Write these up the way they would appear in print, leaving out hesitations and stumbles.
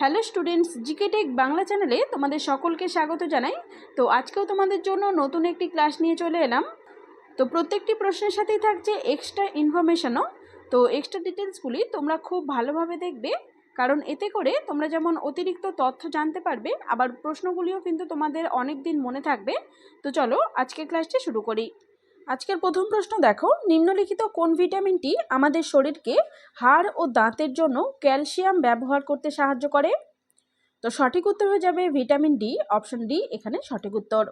Hello students, GK tech Bangla চ্যানেলে তোমাদের সকলকে স্বাগত জানাই। তো আজকেও তোমাদের জন্য নতুন একটি ক্লাস নিয়ে চলে এলাম। তো প্রত্যেকটি প্রশ্নের সাথেই থাকছে এক্সট্রা ইনফরমেশনও। তো এক্সট্রা ডিটেলসগুলি তোমরা খুব ভালোভাবে দেখবে, কারণ এতে করে তোমরা যেমন অতিরিক্ত তথ্য জানতে পারবে, আবার প্রশ্নগুলিও কিন্তু তোমাদের অনেক দিন মনে থাকবে। তো চলো আজকের ক্লাসটি শুরু করি। আজকের প্রথম প্রশ্ন দেখো, নিম্নলিখিত কোন ভিটামিনটি আমাদের শরীরকে হাড় ও দাঁতের জন্য ক্যালসিয়াম ব্যবহার করতে সাহায্য করে? তো সঠিক উত্তর হয়ে যাবে ভিটামিন ডি, অপশন ডি এখানে সঠিক উত্তর।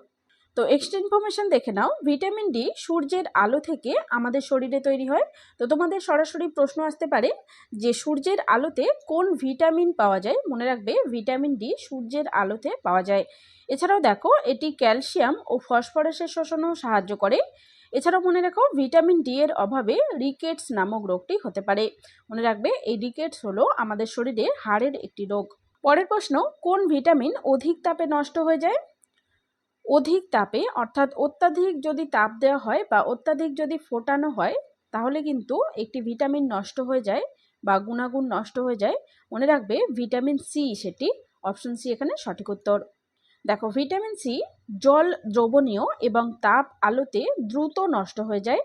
তো এক্সট্রা ইনফরমেশন দেখে নাও, ভিটামিন ডি সূর্যের আলো থেকে আমাদের শরীরে তৈরি হয়। তো তোমাদের সরাসরি প্রশ্ন আসতে পারে যে সূর্যের আলোতে কোন ভিটামিন পাওয়া যায়। মনে রাখবে ভিটামিন ডি সূর্যের আলোতে পাওয়া যায়। এছাড়াও দেখো এটি ক্যালসিয়াম ও ফসফরাসের শোষণেও সাহায্য করে। এছাড়াও মনে রাখো ভিটামিন ডি এর অভাবে রিকেটস নামক রোগটি হতে পারে। মনে রাখবে এই রিকেটস হলো আমাদের শরীরে হাড়ের একটি রোগ। পরের প্রশ্ন, কোন ভিটামিন অধিক তাপে নষ্ট হয়ে যায়? অধিক তাপে অর্থাৎ অত্যাধিক যদি তাপ দেওয়া হয় বা অত্যাধিক যদি ফোটানো হয়, তাহলে কিন্তু একটি ভিটামিন নষ্ট হয়ে যায় বা গুণাগুণ নষ্ট হয়ে যায়। মনে রাখবে ভিটামিন সি সেটি, অপশন সি এখানে সঠিক উত্তর। দেখো ভিটামিন সি জল দ্রবণীয় এবং তাপ আলোতে দ্রুত নষ্ট হয়ে যায়।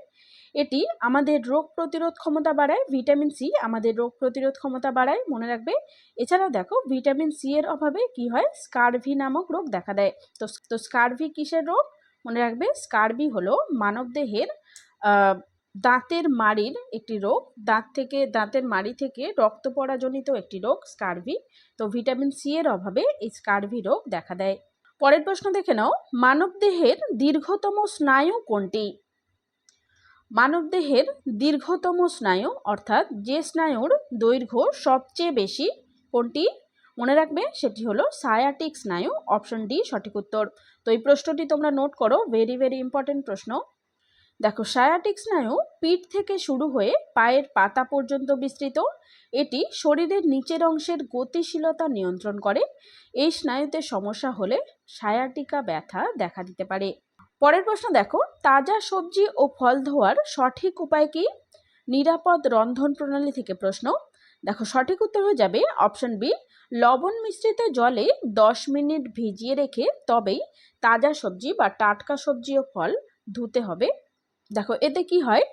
এটি আমাদের রোগ প্রতিরোধ ক্ষমতা বাড়ায়। ভিটামিন সি আমাদের রোগ প্রতিরোধ ক্ষমতা বাড়ায়, মনে রাখবে। এছাড়াও দেখো ভিটামিন সি এর অভাবে কি হয়, স্কারভি নামক রোগ দেখা দেয়। তো স্কারভি কিসের রোগ? মনে রাখবে স্কারভি হলো মানবদেহের দাঁতের মাড়ির একটি রোগ। দাঁতের মাড়ি থেকে রক্ত পড়াজনিত একটি রোগ স্কারভি। তো ভিটামিন সি এর অভাবে এই স্কারভি রোগ দেখা দেয়। পরের প্রশ্ন দেখে নাও, মানবদেহের দীর্ঘতম স্নায়ু কোনটি? মানবদেহের দীর্ঘতম স্নায়ু অর্থাৎ যে স্নায়ুর দৈর্ঘ্য সবচেয়ে বেশি কোনটি? মনে রাখবে সেটি হলো সায়াটিক স্নায়ু, অপশন ডি সঠিক উত্তর। তো এই প্রশ্নটি তোমরা নোট করো, ভেরি ভেরি ইম্পর্টেন্ট প্রশ্ন। দেখো সায়াটিক স্নায়ু পিঠ থেকে শুরু হয়ে পায়ের পাতা পর্যন্ত বিস্তৃত। এটি শরীরের নিচের অংশের গতিশীলতা নিয়ন্ত্রণ করে। এই স্নায়ুতে সমস্যা হলে সায়াটিকা ব্যথা দেখা দিতে পারে। পরের প্রশ্ন দেখো, তাজা সবজি ও ফল ধোয়ার সঠিক উপায় কি? নিরাপদ রন্ধন প্রণালী থেকে প্রশ্ন। দেখো সঠিক উত্তর হয়ে যাবে অপশন বি, লবণ মিশ্রিত জলে 10 মিনিট ভিজিয়ে রেখে তবেই তাজা সবজি বা টাটকা সবজি ও ফল ধুতে হবে। দেখো এতে কি হয়,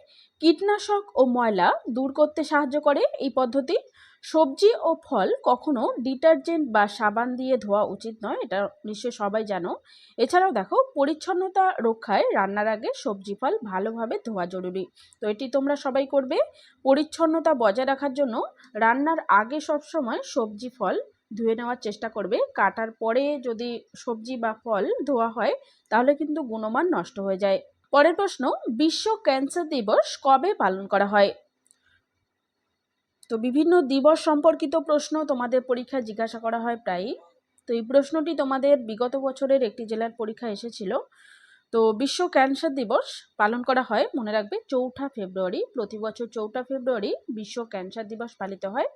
কীটনাশক ও ময়লা দূর করতে সাহায্য করে এই পদ্ধতি। সবজি ও ফল কখনো ডিটারজেন্ট বা সাবান দিয়ে ধোয়া উচিত নয়, এটা নিশ্চয়ই সবাই জানো। এছাড়াও দেখো পরিচ্ছন্নতা রক্ষায় রান্নার আগে সবজি ফল ভালোভাবে ধোয়া জরুরি। তো এটি তোমরা সবাই করবে। পরিচ্ছন্নতা বজায় রাখার জন্য রান্নার আগে সবসময় সবজি ফল ধুয়ে নেওয়ার চেষ্টা করবে। কাটার পরে যদি সবজি বা ফল ধোয়া হয় তাহলে কিন্তু গুণমান নষ্ট হয়ে যায়। পরের প্রশ্ন, বিশ্ব ক্যান্সার দিবস কবে পালন করা হয়? তো বিভিন্ন দিবস সম্পর্কিত প্রশ্ন তোমাদের পরীক্ষায় জিজ্ঞাসা করা হয় প্রায়ই। তো এই প্রশ্নটি তোমাদের বিগত বছরের একটি জেলার পরীক্ষা এসেছিল। তো বিশ্ব ক্যান্সার দিবস পালন করা হয়, মনে রাখবে 4 ফেব্রুয়ারি। প্রতি বছর 4 ফেব্রুয়ারি বিশ্ব ক্যান্সার দিবস পালিত হয়।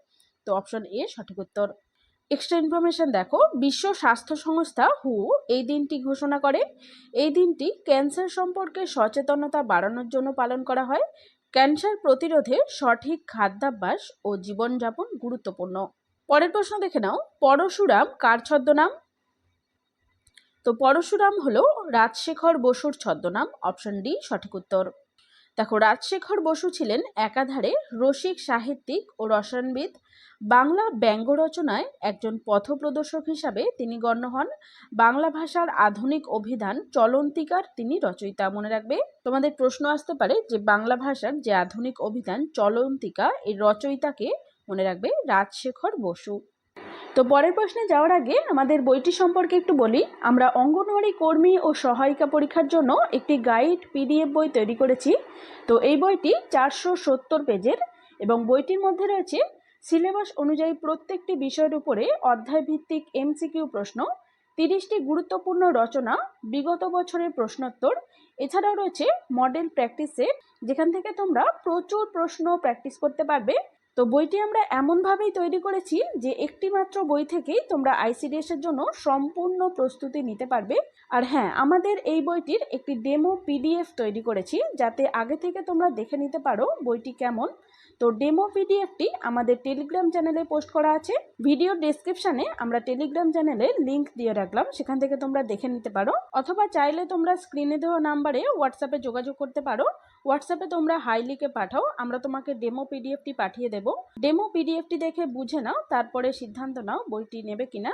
তো অপশন এ সঠিক উত্তর। এক্সট্রা ইনফরমেশন দেখো, বিশ্ব স্বাস্থ্য সংস্থা হু এই দিনটি ঘোষণা করে। এই দিনটি ক্যান্সার সম্পর্কে সচেতনতা বাড়ানোর জন্য পালন করা হয়। ক্যান্সার প্রতিরোধে সঠিক খাদ্যাভ্যাস ও জীবনযাপন গুরুত্বপূর্ণ। পরের প্রশ্ন দেখে নাও, পরশুরাম কার ছদ্মনাম? তো পরশুরাম হলো রাজশেখর বসুর ছদ্মনাম, অপশন ডি সঠিক উত্তর। দেখো রাজশেখর বসু ছিলেন একাধারে রসিক সাহিত্যিক ও রসায়নবিদ। বাংলা ব্যঙ্গ রচনায় একজন পথপ্রদর্শক হিসাবে তিনি গণ্য হন। বাংলা ভাষার আধুনিক অভিধান চলন্তিকার তিনি রচয়িতা। মনে রাখবে তোমাদের প্রশ্ন আসতে পারে যে বাংলা ভাষার যে আধুনিক অভিধান চলন্তিকা এর রচয়িতাকে। মনে রাখবে রাজশেখর বসু। তো পরের প্রশ্নে যাওয়ার আগে আমাদের বইটি সম্পর্কে একটু বলি। আমরা অঙ্গনওয়াড়ি কর্মী ও সহায়িকা পরীক্ষার জন্য একটি গাইড পিডিএফ বই তৈরি করেছি। তো এই বইটি 470 পেজের এবং বইটির মধ্যে রয়েছে সিলেবাস অনুযায়ী প্রত্যেকটি বিষয়ের উপরে অধ্যায়ভিত্তিক এমসিকিউ প্রশ্ন, 30টি গুরুত্বপূর্ণ রচনা, বিগত বছরের প্রশ্নোত্তর। এছাড়াও রয়েছে মডেল প্র্যাকটিস সেট, যেখান থেকে তোমরা প্রচুর প্রশ্ন প্র্যাকটিস করতে পারবে। তো বইটি আমরা এমনভাবেই তৈরি করেছি যে একটি মাত্র বই থেকেই তোমরা আইসিডিএস এর জন্য সম্পূর্ণ প্রস্তুতি নিতে পারবে। আর হ্যাঁ, আমাদের এই বইটির একটি ডেমো পিডিএফ তৈরি করেছি যাতে আগে থেকে তোমরা দেখে নিতে পারো বইটি কেমন। তো ডেমো পিডিএফটি আমাদের টেলিগ্রাম চ্যানেলে পোস্ট করা আছে। ভিডিও ডেসক্রিপশানে আমরা টেলিগ্রাম চ্যানেলের লিঙ্ক দিয়ে রাখলাম, সেখান থেকে তোমরা দেখে নিতে পারো, অথবা চাইলে তোমরা স্ক্রিনে দেওয়া নাম্বারে হোয়াটসঅ্যাপে যোগাযোগ করতে পারো। হোয়াটসঅ্যাপে তোমরা হাই লিখে পাঠাও, আমরা তোমাকে ডেমো পিডিএফটি পাঠিয়ে দেবো। ডেমো পিডিএফটি দেখে বুঝে নাও, তারপরে সিদ্ধান্ত নাও বইটি নেবে কিনা।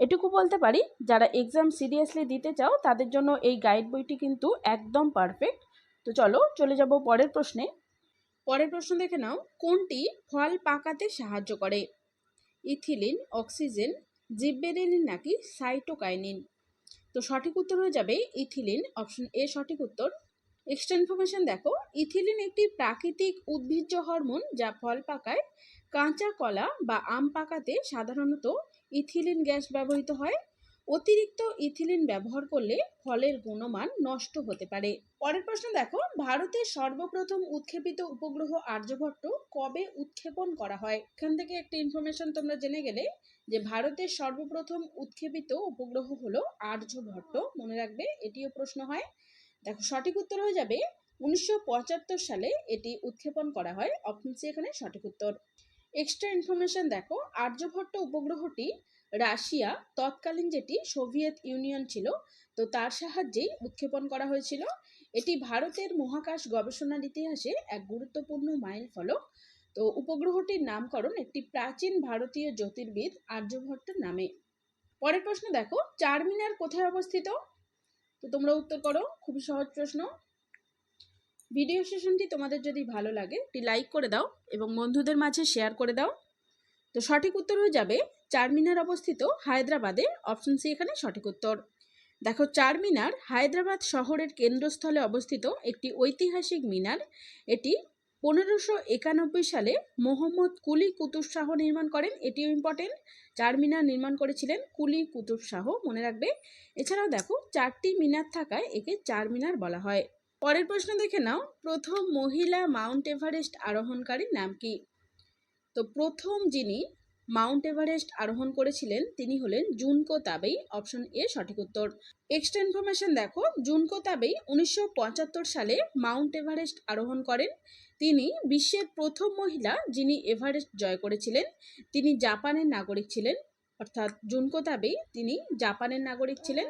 এটুকু বলতে পারি, যারা এক্সাম সিরিয়াসলি দিতে চাও তাদের জন্য এই গাইড বইটি কিন্তু একদম পারফেক্ট। তো চলো চলে যাব পরের প্রশ্নে। পরের প্রশ্ন দেখে নাও, কোনটি ফল পাকাতে সাহায্য করে? ইথিলিন, অক্সিজেন, জিববেরেলিন নাকি সাইটোকাইনিন? তো সঠিক উত্তর হয়ে যাবে ইথিলিন, অপশন এ সঠিক উত্তর। এক্সট্রা ইনফরমেশন দেখো, ইথিলিন একটি প্রাকৃতিক উদ্ভিজ্জ হরমোন যা ফল পাকায়। কাঁচা কলা বা আম পাকাতে সাধারণত ইথিলিন গ্যাস ব্যবহৃত হয়। অতিরিক্ত ইথিলিন ব্যবহার করলে ফলের গুণমান নষ্ট হতে পারে। পরের প্রশ্ন দেখো, ভারতের সর্বপ্রথম উৎক্ষেপিত উপগ্রহ আর্যভট্ট কবে উৎক্ষেপণ করা হয়? এখান থেকে একটা ইনফরমেশন তোমরা জেনে গেলে যে ভারতের সর্বপ্রথম উৎক্ষেপিত উপগ্রহ হলো আর্যভট্ট, মনে রাখবে, এটিও প্রশ্ন হয়। দেখো সঠিক উত্তর হয়ে যাবে 1975 সালে এটি উৎক্ষেপণ করা হয়, অপশন সি এখানে সঠিক উত্তর। এক্সট্রা ইনফরমেশন দেখো, আর্যভট্ট উপগ্রহটি রাশিয়া, তৎকালীন যেটি সোভিয়েত ইউনিয়ন ছিল, তো তার সাহায্যেই উৎক্ষেপণ করা হয়েছিল। এটি ভারতের মহাকাশ গবেষণার ইতিহাসে এক গুরুত্বপূর্ণ মাইল ফলক। তো উপগ্রহটির নামকরণ একটি প্রাচীন ভারতীয় জ্যোতির্বিদ আর্যভট্টের নামে। পরের প্রশ্ন দেখো, চারমিনার কোথায় অবস্থিত? তো তোমরা উত্তর করো, খুবই সহজ প্রশ্ন। ভিডিও সেশনটি তোমাদের যদি ভালো লাগে একটি লাইক করে দাও এবং বন্ধুদের মাঝে শেয়ার করে দাও। তো সঠিক উত্তর হয়ে যাবে চারমিনার অবস্থিত হায়দ্রাবাদে, অপশন সি এখানে সঠিক উত্তর। দেখো চারমিনার হায়দ্রাবাদ শহরের কেন্দ্রস্থলে অবস্থিত একটি ঐতিহাসিক মিনার। এটি 1591 সালে মোহাম্মদ কুলি কুতুব শাহ নির্মাণ করেন, এটিও ইম্পর্টেন্ট। চারমিনার নির্মাণ করেছিলেন কুলি কুতুব শাহ, মনে রাখবে। এছাড়াও দেখো 4টি মিনার থাকায় একে চারমিনার বলা হয়। পরের প্রশ্ন দেখে নাও, প্রথম মহিলা মাউন্ট এভারেস্ট আরোহণকারীর নাম কি? তো প্রথম যিনি মাউন্ট এভারেস্ট আরোহণ করেছিলেন তিনি হলেন জুনকো তাবেই, অপশন এ সঠিক উত্তর। এক্সট্রা ইনফরমেশন দেখো, জুনকো তাবেই 1975 সালে মাউন্ট এভারেস্ট আরোহণ করেন। তিনি বিশ্বের প্রথম মহিলা যিনি এভারেস্ট জয় করেছিলেন। তিনি জাপানের নাগরিক ছিলেন, অর্থাৎ জুনকো তাবেই তিনি জাপানের নাগরিক ছিলেন।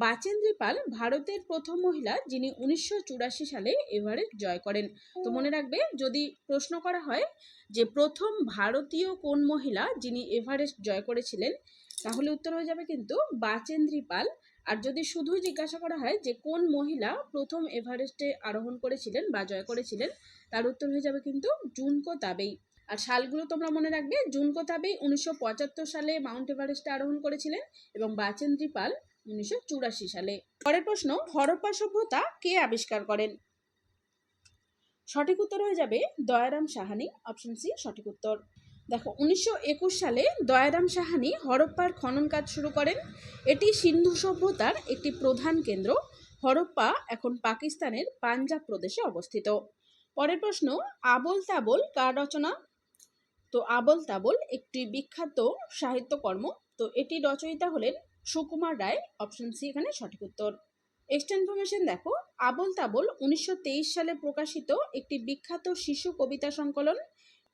বাচেন্দ্রী পাল ভারতের প্রথম মহিলা যিনি 1984 সালে এভারেস্ট জয় করেন। তো মনে রাখবে, যদি প্রশ্ন করা হয় যে প্রথম ভারতীয় কোন মহিলা যিনি এভারেস্ট জয় করেছিলেন, তাহলে উত্তর হয়ে যাবে কিন্তু বাচেন্দ্রী পাল। আর যদি শুধু জিজ্ঞাসা করা হয় যে কোন মহিলা প্রথম এভারেস্টে আরোহণ করেছিলেন বা জয় করেছিলেন, তার উত্তর হয়ে যাবে কিন্তু জুনকো তাবেই। আর সালগুলো তোমরা মনে রাখবে, জুনকো তাবেই 1975 সালে মাউন্ট এভারেস্টে আরোহণ করেছিলেন এবং বাচেন্দ্রী পাল 1984 সালে। পরের প্রশ্ন, হরপ্পা সভ্যতা কে আবিষ্কার করেন? সঠিক উত্তর হয়ে যাবে দয়ারাম সাহানি, অপশন সি সঠিক উত্তর। দেখো 1921 সালে দয়ারাম সাহানি হরপ্পার খনন কাজ শুরু করেন। এটি সিন্ধু সভ্যতার একটি প্রধান কেন্দ্র। হরপ্পা এখন পাকিস্তানের পাঞ্জাব প্রদেশে অবস্থিত। পরের প্রশ্ন, আবোল তাবোল কার রচনা? তো আবোল তাবোল একটি বিখ্যাত সাহিত্যকর্ম। তো এটি রচয়িতা হলেন সুকুমার রায়, অপশন সি এখানে সঠিক উত্তর। এক্সট্রা ইনফরমেশন দেখো, আবোল তাবোল 1923 সালে প্রকাশিত একটি বিখ্যাত শিশু কবিতা সংকলন।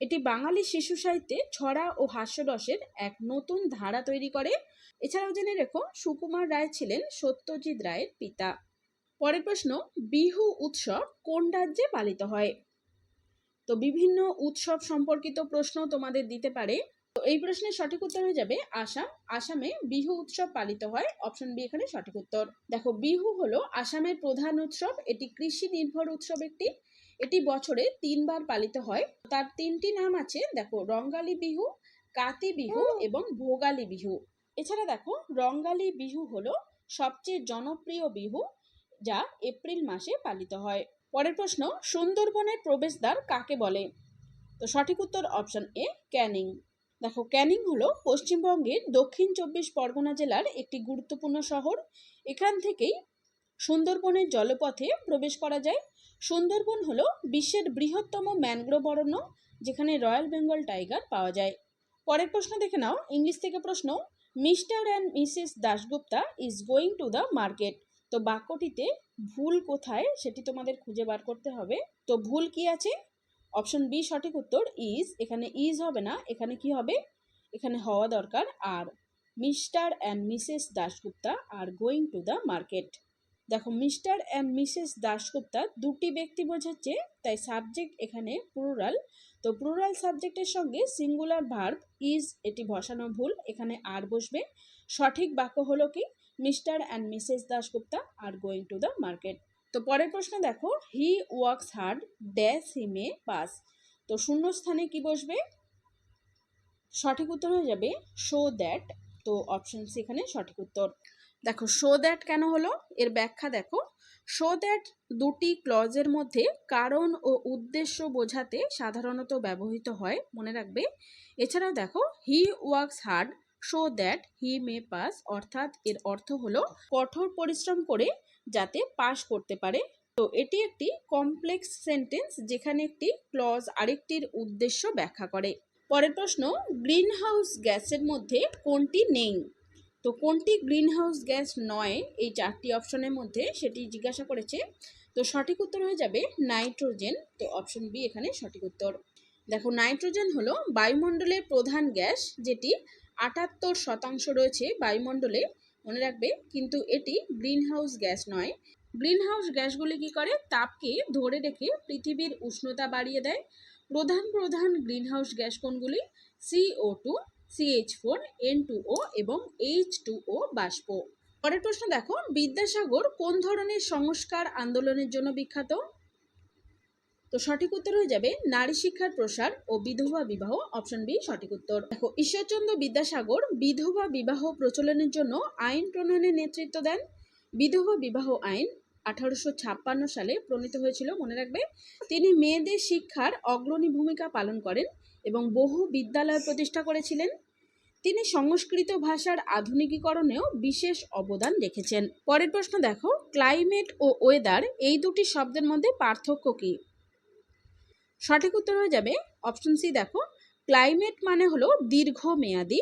এটি বাঙালি শিশু সাহিত্যে ছড়া ও হাস্যরসের এক নতুন ধারা তৈরি করে। এছাড়াও জেনে রেখো, সুকুমার রায় ছিলেন সত্যজিৎ রায়ের পিতা। পরের প্রশ্ন, বিহু উৎসব কোন রাজ্যে পালিত হয়? তো বিভিন্ন উৎসব সম্পর্কিত প্রশ্ন তোমাদের দিতে পারে। তো এই প্রশ্নের সঠিক উত্তর হয়ে যাবে আসাম। আসামে বিহু উৎসব পালিত হয়, অপশন বি এখানে সঠিক উত্তর। দেখো বিহু হলো আসামের প্রধান উৎসব, এটি কৃষি নির্ভর উৎসব একটি। এটি বছরে 3 বার পালিত হয়। তার 3টি নাম আছে, দেখো রঙ্গালী বিহু, কাতি বিহু এবং ভোগালী বিহু। এছাড়া দেখো রঙ্গালী বিহু হলো সবচেয়ে জনপ্রিয় বিহু, যা এপ্রিল মাসে পালিত হয়। পরের প্রশ্ন, সুন্দরবনের প্রবেশদ্বার কাকে বলে? তো সঠিক উত্তর অপশন এ ক্যানিং। দেখো ক্যানিং হলো পশ্চিমবঙ্গের দক্ষিণ 24 পরগনা জেলার একটি গুরুত্বপূর্ণ শহর। এখান থেকেই সুন্দরবনের জলপথে প্রবেশ করা যায়। সুন্দরবন হলো বিশ্বের বৃহত্তম ম্যানগ্রোভ অরণ্য, যেখানে রয়্যাল বেঙ্গল টাইগার পাওয়া যায়। পরের প্রশ্ন দেখে নাও, ইংলিশ থেকে প্রশ্ন, mister and Mrs Dasgupta is going to the market. তো বাক্যটিতে ভুল কোথায় সেটি তোমাদের খুঁজে বার করতে হবে। তো ভুল কি আছে? অপশন বি সঠিক উত্তর ইজ। এখানে ইজ হবে না, এখানে কি হবে, এখানে হওয়া দরকার আর Mr and Mrs Dasgupta are going to the market. দেখো মিস্টার অ্যান্ড মিসেস দাশগুপ্তা দুটি ব্যক্তি বোঝাচ্ছে, তাই সাবজেক্ট এখানে প্লুরাল। তো প্লুরাল সাবজেক্টের সঙ্গে সিঙ্গুলার ভার্ব ইজ এটি বসানো ভুল, এখানে আর বসবে। সঠিক বাক্য হলো কি mister and Mrs Dasgupta are going to the market. তো পরের প্রশ্ন দেখো, he works hard dash he May pass. তো শূন্যস্থানে কি বসবে, সঠিক উত্তর হয়ে যাবে শো দ্যাট। তো অপশন সি এখানে সঠিক উত্তর। দেখো শো দ্যাট কেন হলো, এর ব্যাখ্যা দেখো। শো দ্যাট দুটি ক্লজের মধ্যে কারণ ও উদ্দেশ্য বোঝাতে সাধারণত ব্যবহৃত হয়, মনে রাখবে। এছাড়াও দেখো he works hard show that he May pass, অর্থাৎ এর অর্থ হলো কঠোর পরিশ্রম করে যাতে পাস করতে পারে। তো এটি একটি কমপ্লেক্স সেন্টেন্স যেখানে একটি ক্লজ আরেকটির উদ্দেশ্য ব্যাখ্যা করে। পরের প্রশ্ন, গ্রিন হাউস গ্যাসের মধ্যে কোনটি নেই। তো কোনটি গ্রিন হাউস গ্যাস নয় এই চারটি অপশনের মধ্যে সেটি জিজ্ঞাসা করেছে। তো সঠিক উত্তর হয়ে যাবে নাইট্রোজেন। তো অপশন বি এখানে সঠিক উত্তর। দেখো নাইট্রোজেন হলো বায়ুমণ্ডলের প্রধান গ্যাস, যেটি 78% রয়েছে বায়ুমণ্ডলে, মনে রাখবে, কিন্তু এটি গ্রিন হাউস গ্যাস নয়। গ্রিন হাউস গ্যাসগুলি কি করে, তাপকে ধরে রেখে পৃথিবীর উষ্ণতা বাড়িয়ে দেয়। প্রধান প্রধান গ্রিন হাউস গ্যাস কোনগুলি, CO2, CH4, N2O এবং H2O বাষ্প। পরের প্রশ্ন দেখো, বিদ্যাসাগর কোন ধরনের সংস্কার আন্দোলনের জন্য বিখ্যাত। তো সঠিক উত্তর হয়ে যাবে নারী শিক্ষার প্রসার ও বিধবা বিবাহ, অপশন বি সঠিক উত্তর। দেখো ঈশ্বরচন্দ্র বিদ্যাসাগর বিধবা বিবাহ প্রচলনের জন্য আইন প্রণয়নের নেতৃত্ব দেন। বিধবা বিবাহ আইন 1856 সালে প্রণীত হয়েছিল, মনে রাখবে। তিনি মেয়েদের শিক্ষার অগ্রণী ভূমিকা পালন করেন এবং বহু বিদ্যালয় প্রতিষ্ঠা করেছিলেন। তিনি সংস্কৃত ভাষার আধুনিকীকরণেও বিশেষ অবদান রেখেছেন। পরের প্রশ্ন দেখো, ক্লাইমেট ও ওয়েদার এই দুটি শব্দের মধ্যে পার্থক্য কী। সঠিক উত্তর হয়ে যাবে অপশন সি। দেখো ক্লাইমেট মানে হলো দীর্ঘমেয়াদী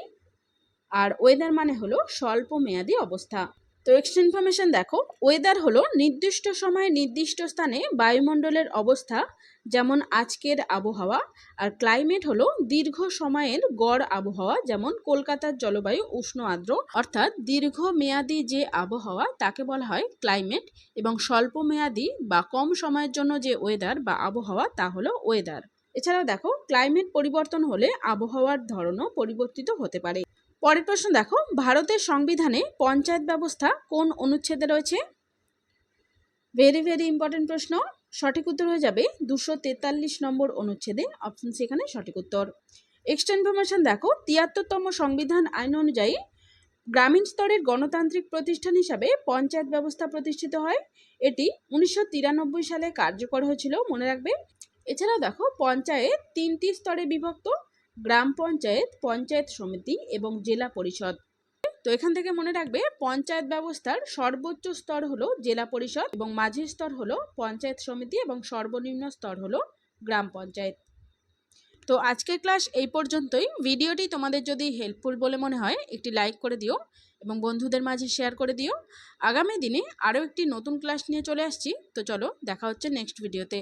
আর ওয়েদার মানে হলো স্বল্প মেয়াদী অবস্থা। তো এক্সট্রা ইনফরমেশন দেখো, ওয়েদার হলো নির্দিষ্ট সময়ে নির্দিষ্ট স্থানে বায়ুমণ্ডলের অবস্থা, যেমন আজকের আবহাওয়া। আর ক্লাইমেট হলো দীর্ঘ সময়ের গড় আবহাওয়া, যেমন কলকাতার জলবায়ু উষ্ণ আর্দ্র। অর্থাৎ দীর্ঘমেয়াদী যে আবহাওয়া তাকে বলা হয় ক্লাইমেট, এবং স্বল্প মেয়াদী বা কম সময়ের জন্য যে ওয়েদার বা আবহাওয়া তা হলো ওয়েদার। এছাড়াও দেখো ক্লাইমেট পরিবর্তন হলে আবহাওয়ার ধরনও পরিবর্তিত হতে পারে। পরের প্রশ্ন দেখো, ভারতের সংবিধানে পঞ্চায়েত ব্যবস্থা কোন অনুচ্ছেদে রয়েছে। ভেরি ভেরি ইম্পর্টেন্ট প্রশ্ন। সঠিক উত্তর হয়ে যাবে 243 নম্বর অনুচ্ছেদে, অপশন সি এখানে সঠিক উত্তর। এক্সট্রা ইনফরমেশন দেখো, 73তম সংবিধান আইন অনুযায়ী গ্রামীণ স্তরের গণতান্ত্রিক প্রতিষ্ঠান হিসাবে পঞ্চায়েত ব্যবস্থা প্রতিষ্ঠিত হয়। এটি 1993 সালে কার্যকর হয়েছিল, মনে রাখবে। এছাড়াও দেখো পঞ্চায়েত 3টি স্তরে বিভক্ত, গ্রাম পঞ্চায়েত, পঞ্চায়েত সমিতি এবং জেলা পরিষদ। তো এখান থেকে মনে রাখবে পঞ্চায়েত ব্যবস্থার সর্বোচ্চ স্তর হলো জেলা পরিষদ, এবং মাঝের স্তর হলো পঞ্চায়েত সমিতি, এবং সর্বনিম্ন স্তর হলো গ্রাম পঞ্চায়েত। তো আজকের ক্লাস এই পর্যন্তই। ভিডিওটি তোমাদের যদি হেল্পফুল বলে মনে হয় একটি লাইক করে দিও এবং বন্ধুদের মাঝে শেয়ার করে দিও। আগামী দিনে আরও একটি নতুন ক্লাস নিয়ে চলে আসছি। তো চলো দেখা হচ্ছে নেক্সট ভিডিওতে।